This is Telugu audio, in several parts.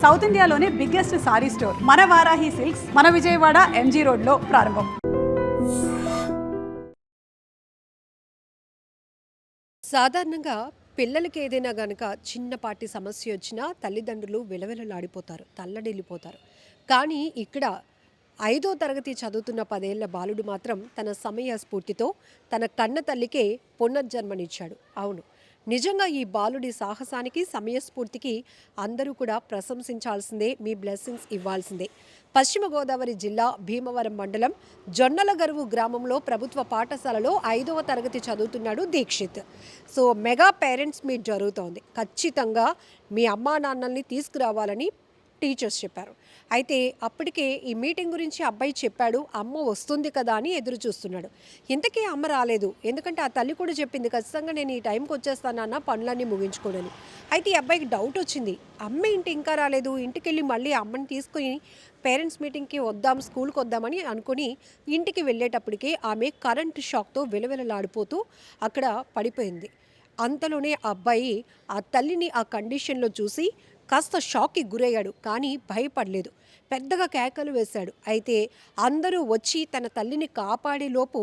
సౌత్ ఇండియాలోనే బిగ్గెస్ట్ సారీ స్టోర్ మన వారాహి సిల్క్స్ మన విజయవాడ ఎంజీ రోడ్లో ప్రారంభం. సాధారణంగా పిల్లలకి ఏదైనా గనక చిన్నపాటి సమస్య వచ్చినా తల్లిదండ్రులు విలవిలలాడిపోతారు, తల్లడిల్లిపోతారు. కానీ ఇక్కడ 5వ తరగతి చదువుతున్న 10 ఏళ్ల బాలుడు మాత్రం తన సమయ స్ఫూర్తితో తన కన్న తల్లికే పునర్జన్మనిచ్చాడు. అవును, నిజంగా ఈ బాలుడి సాహసానికి, సమయస్ఫూర్తికి అందరూ కూడా ప్రశంసించాల్సిందే, మీ బ్లెస్సింగ్స్ ఇవ్వాల్సిందే. పశ్చిమ గోదావరి జిల్లా భీమవరం మండలం జొన్నలగరువు గ్రామంలో ప్రభుత్వ పాఠశాలలో 5వ తరగతి చదువుతున్నాడు Dikshit. So mega parents meet జరుగుతోంది. ఖచ్చితంగా మీ అమ్మా నాన్నల్ని తీసుకురావాలని టీచర్స్ చెప్పారు. అయితే అప్పటికే ఈ మీటింగ్ గురించి అబ్బాయి చెప్పాడు, అమ్మ వస్తుంది కదా అని ఎదురు చూస్తున్నాడు. ఇంతకీ అమ్మ రాలేదు. ఎందుకంటే ఆ తల్లి కూడా చెప్పింది, ఖచ్చితంగా నేను ఈ టైంకి వచ్చేస్తానన్న, పనులన్నీ ముగించుకోనని. అయితే ఈ అబ్బాయికి డౌట్ వచ్చింది, అమ్మ ఇంటి ఇంకా రాలేదు, ఇంటికి వెళ్ళి మళ్ళీ అమ్మని తీసుకుని పేరెంట్స్ మీటింగ్కి వద్దాం, స్కూల్కి వద్దామని అనుకుని ఇంటికి వెళ్ళేటప్పటికే ఆమె కరెంటు షాక్తో విలవిలలాడిపోతూ అక్కడ పడిపోయింది. అంతలోనే ఆ అబ్బాయి ఆ తల్లిని ఆ కండిషన్లో చూసి కాస్త షాక్కి గురయ్యాడు. కానీ భయపడలేదు, పెద్దగా కేకలు వేశాడు. అయితే అందరూ వచ్చి తన తల్లిని కాపాడేలోపు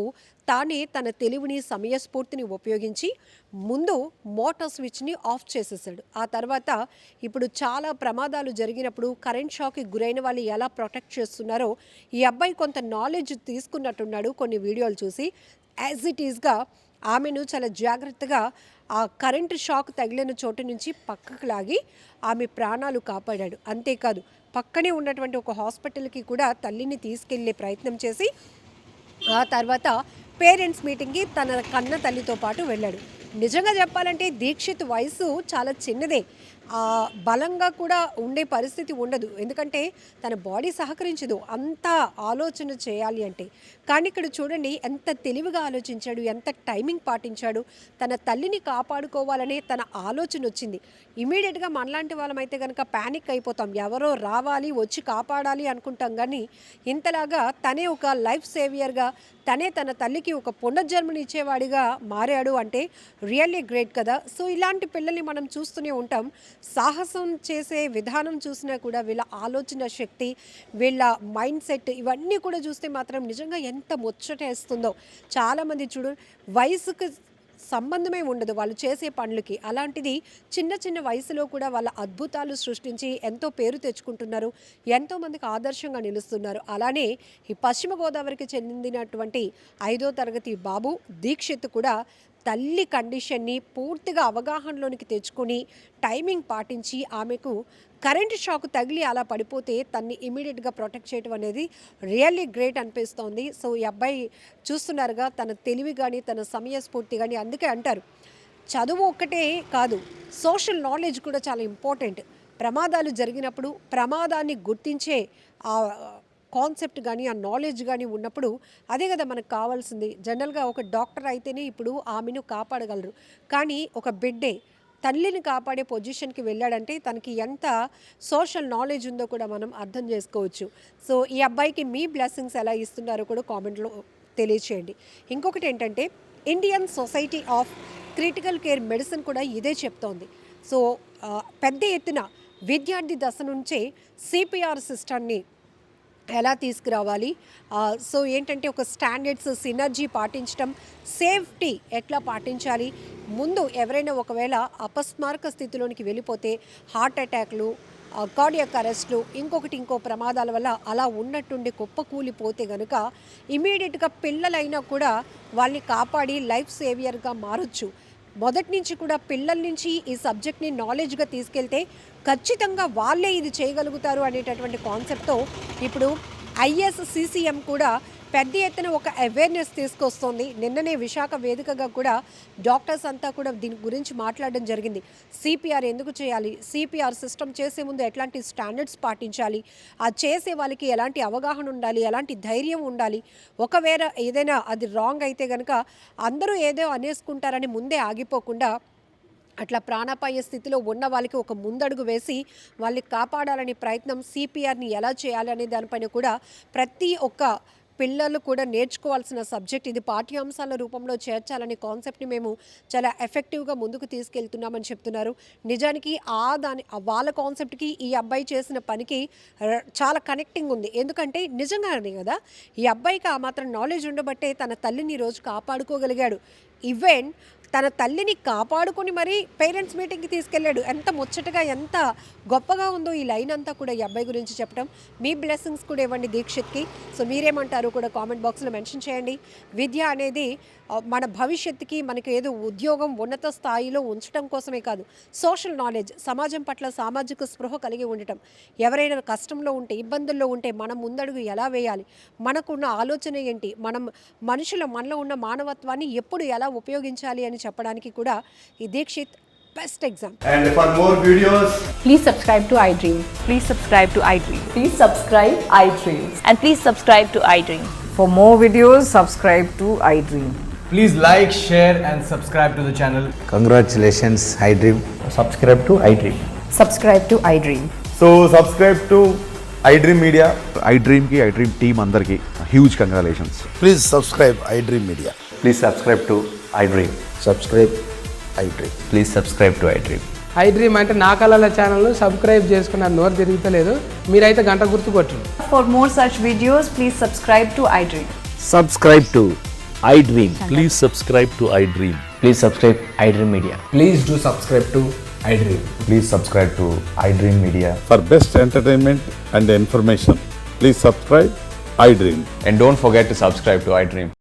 తానే తన తెలివిని, సమయస్ఫూర్తిని ఉపయోగించి ముందు మోటార్ స్విచ్ని ఆఫ్ చేసేసాడు. ఆ తర్వాత ఇప్పుడు చాలా ప్రమాదాలు జరిగినప్పుడు కరెంట్ షాక్కి గురైన వాళ్ళు ఎలా ప్రొటెక్ట్ చేస్తున్నారో ఈ అబ్బాయి కొంత నాలెడ్జ్ తీసుకున్నట్టున్నాడు. కొన్ని వీడియోలు చూసి యాజ్ ఇట్ ఈస్గా ఆమెను చాలా జాగ్రత్తగా ఆ కరెంటు షాక్ తగిలిన చోటు నుంచి పక్కకు లాగి ఆమె ప్రాణాలు కాపాడాడు. అంతేకాదు పక్కనే ఉన్నటువంటి ఒక హాస్పిటల్కి కూడా తల్లిని తీసుకెళ్లే ప్రయత్నం చేసి ఆ తర్వాత పేరెంట్స్ మీటింగ్కి తన కన్న తల్లితో పాటు వెళ్ళాడు. నిజంగా చెప్పాలంటే దీక్షిత్ వయసు చాలా చిన్నదే, బలంగా కూడా ఉండే పరిస్థితి ఉండదు. ఎందుకంటే తన బాడీ సహకరించదు అంత ఆలోచన చేయాలి అంటే. కానీ ఇక్కడ చూడండి ఎంత తెలివిగా ఆలోచించాడు, ఎంత టైమింగ్ పాటించాడు. తన తల్లిని కాపాడుకోవాలనే తన ఆలోచన వచ్చింది. ఇమీడియట్గా మనలాంటి వాళ్ళమైతే కనుక ప్యానిక్ అయిపోతాం, ఎవరో రావాలి వచ్చి కాపాడాలి అనుకుంటాం. కానీ ఇంతలాగా తనే ఒక లైఫ్ సేవియర్గా, తనే తన తల్లికి ఒక పునర్జన్మని ఇచ్చేవాడిగా మారాడు అంటే రియల్లీ గ్రేట్ కదా. సో ఇలాంటి పిల్లల్ని మనం చూస్తూనే ఉంటాం. సాహసం చేసే విధానం చూసినా కూడా వీళ్ళ ఆలోచన శక్తి, వీళ్ళ మైండ్ సెట్ ఇవన్నీ కూడా చూస్తే మాత్రం నిజంగా ఎంత ముచ్చటేస్తుందో. చాలామంది చూడు వయసుకు సంబంధమే ఉండదు వాళ్ళు చేసే పనులకి. అలాంటిది చిన్న చిన్న వయసులో కూడా వాళ్ళ అద్భుతాలు సృష్టించి ఎంతో పేరు తెచ్చుకుంటున్నారు, ఎంతోమందికి ఆదర్శంగా నిలుస్తున్నారు. అలానే ఈ పశ్చిమ గోదావరికి చెందినటువంటి 5వ తరగతి బాబు దీక్షిత్ కూడా తల్లి కండిషన్ని పూర్తిగా అవగాహనలోనికి తెచ్చుకొని టైమింగ్ పాటించి ఆమెకు కరెంటు షాక్ తగిలి అలా పడిపోతే తన్ని ఇమీడియట్గా ప్రొటెక్ట్ చేయడం అనేది రియల్లీ గ్రేట్ అనిపిస్తోంది. సో ఈ అబ్బాయి చూస్తున్నారుగా తన తెలివి కానీ తన సమయస్ఫూర్తి కానీ. అందుకే అంటారు చదువు ఒక్కటే కాదు, సోషల్ నాలెడ్జ్ కూడా చాలా ఇంపార్టెంట్. ప్రమాదాలు జరిగినప్పుడు ప్రమాదాన్ని గుర్తించే ఆ కాన్సెప్ట్ కానీ ఆ నాలెడ్జ్ కానీ ఉన్నప్పుడు అదే కదా మనకు కావాల్సింది. జనరల్గా ఒక డాక్టర్ అయితేనే ఇప్పుడు ఆమెను కాపాడగలరు. కానీ ఒక బిడ్డే తల్లిని కాపాడే పొజిషన్కి వెళ్ళాడంటే తనకి ఎంత సోషల్ నాలెడ్జ్ ఉందో కూడా మనం అర్థం చేసుకోవచ్చు. సో ఈ అబ్బాయికి మీ బ్లెస్సింగ్స్ ఎలా ఇస్తున్నారో కూడా కామెంట్లో తెలియచేయండి. ఇంకొకటి ఏంటంటే Indian society of critical care medicine కూడా ఇదే చెప్తోంది. సో పెద్ద ఎత్తున విద్యార్థి దశ నుంచే సిపిఆర్ సిస్టమ్ని ఎలా తీసుకురావాలి, సో ఏంటంటే ఒక స్టాండర్డ్స్, సినర్జీ పాటించడం, సేఫ్టీ ఎట్లా పాటించాలి, ముందు ఎవరైనా ఒకవేళ అపస్మారక స్థితిలోనికి వెళ్ళిపోతే హార్ట్ అటాక్లు, కార్డియాక్ అరెస్ట్లు, ఇంకో ప్రమాదాల వల్ల అలా ఉన్నట్టుండి కుప్పకూలిపోతే కనుక ఇమీడియట్గా పిల్లలైనా కూడా వాళ్ళని కాపాడి లైఫ్ సేవియర్గా మారొచ్చు. మొదటి నుంచి కూడా పిల్లల నుంచి ఈ సబ్జెక్ట్ని నాలెడ్జ్గా తీసుకెళ్తే ఖచ్చితంగా వాళ్ళే ఇది చేయగలుగుతారు అనేటటువంటి కాన్సెప్ట్తో ఇప్పుడు ISCCM కూడా పెద్ద ఎత్తున ఒక అవేర్నెస్ తీసుకొస్తుంది. నిన్ననే విశాఖ వేదికగా కూడా డాక్టర్స్ అంతా కూడా దీని గురించి మాట్లాడడం జరిగింది. సిపిఆర్ ఎందుకు చేయాలి, సిపిఆర్ సిస్టమ్ చేసే ముందు ఎట్లాంటి స్టాండర్డ్స్ పాటించాలి, ఆ చేసే వాళ్ళకి ఎలాంటి అవగాహన ఉండాలి, ఎలాంటి ధైర్యం ఉండాలి, ఒకవేళ ఏదైనా అది రాంగ్ అయితే కనుక అందరూ ఏదో అనేసుకుంటారని ముందే ఆగిపోకుండా అట్లా ప్రాణాపాయ స్థితిలో ఉన్న వాళ్ళకి ఒక ముందడుగు వేసి వాళ్ళని కాపాడాలని ప్రయత్నం, సిపిఆర్ని ఎలా చేయాలి అనే దానిపైన కూడా ప్రతి ఒక్క పిల్లలు కూడా నేర్చుకోవాల్సిన సబ్జెక్ట్ ఇది, పాఠ్యాంశాల రూపంలో చేర్చాలనే కాన్సెప్ట్ని మేము చాలా ఎఫెక్టివ్గా ముందుకు తీసుకెళ్తున్నామని చెప్తున్నారు. నిజానికి వాళ్ళ కాన్సెప్ట్కి ఈ అబ్బాయి చేసిన పనికి చాలా కనెక్టింగ్ ఉంది. ఎందుకంటే నిజంగానే కదా, ఈ అబ్బాయికి ఆ మాత్రం నాలెడ్జ్ ఉండబట్టే తన తల్లిని ఈ రోజు కాపాడుకోగలిగాడు. ఈవెన్ తన తల్లిని కాపాడుకొని మరీ పేరెంట్స్ మీటింగ్కి తీసుకెళ్ళాడు. ఎంత ముచ్చటగా, ఎంత గొప్పగా ఉందో ఈ లైన్ అంతా కూడా ఈ అబ్బాయి గురించి చెప్పడం. మీ బ్లెస్సింగ్స్ కూడా ఇవ్వండి దీక్షిత్కి. సో మీరేమంటారు కూడా కామెంట్ బాక్స్లో మెన్షన్ చేయండి. విద్య అనేది మన భవిష్యత్తుకి, మనకి ఏదో ఉద్యోగం ఉన్నత స్థాయిలో ఉంచడం కోసమే కాదు, సోషల్ నాలెడ్జ్, సమాజం పట్ల సామాజిక స్పృహ కలిగి ఉండటం, ఎవరైనా కష్టంలో ఉంటే, ఇబ్బందుల్లో ఉంటే మనం ముందడుగు ఎలా వేయాలి, మనకున్న ఆలోచన ఏంటి, మనలో ఉన్న మానవత్వాన్ని ఎప్పుడు ఎలా ఉపయోగించాలి అని చెప్పడానికి కూడా ఈ Dikshit best example. And for more videos, Please subscribe to iDream. Please subscribe to iDream. Please subscribe iDream. And please subscribe to iDream. For more videos, subscribe to iDream. please like, share and subscribe to the channel. Congratulations, iDream. subscribe to iDream. Subscribe to iDream. So subscribe to iDream Media. iDream team andarki huge congratulations. Please subscribe iDream Media. Please subscribe to iDream. Subscribe iDream. Please subscribe to iDream. iDream అంటే నా కళల ఛానల్ను సబ్స్క్రైబ్ చేసుకున్న నోరు తిరుగుతలేదు, మీరైతే గంట గుర్తు కొట్టండి. For more such videos, please subscribe to iDream. Subscribe to iDream. Please subscribe to iDream. Please subscribe iDream Media. Please do subscribe to iDream. Please subscribe to iDream Media. For best entertainment and information, please subscribe iDream. And don't forget to subscribe to iDream.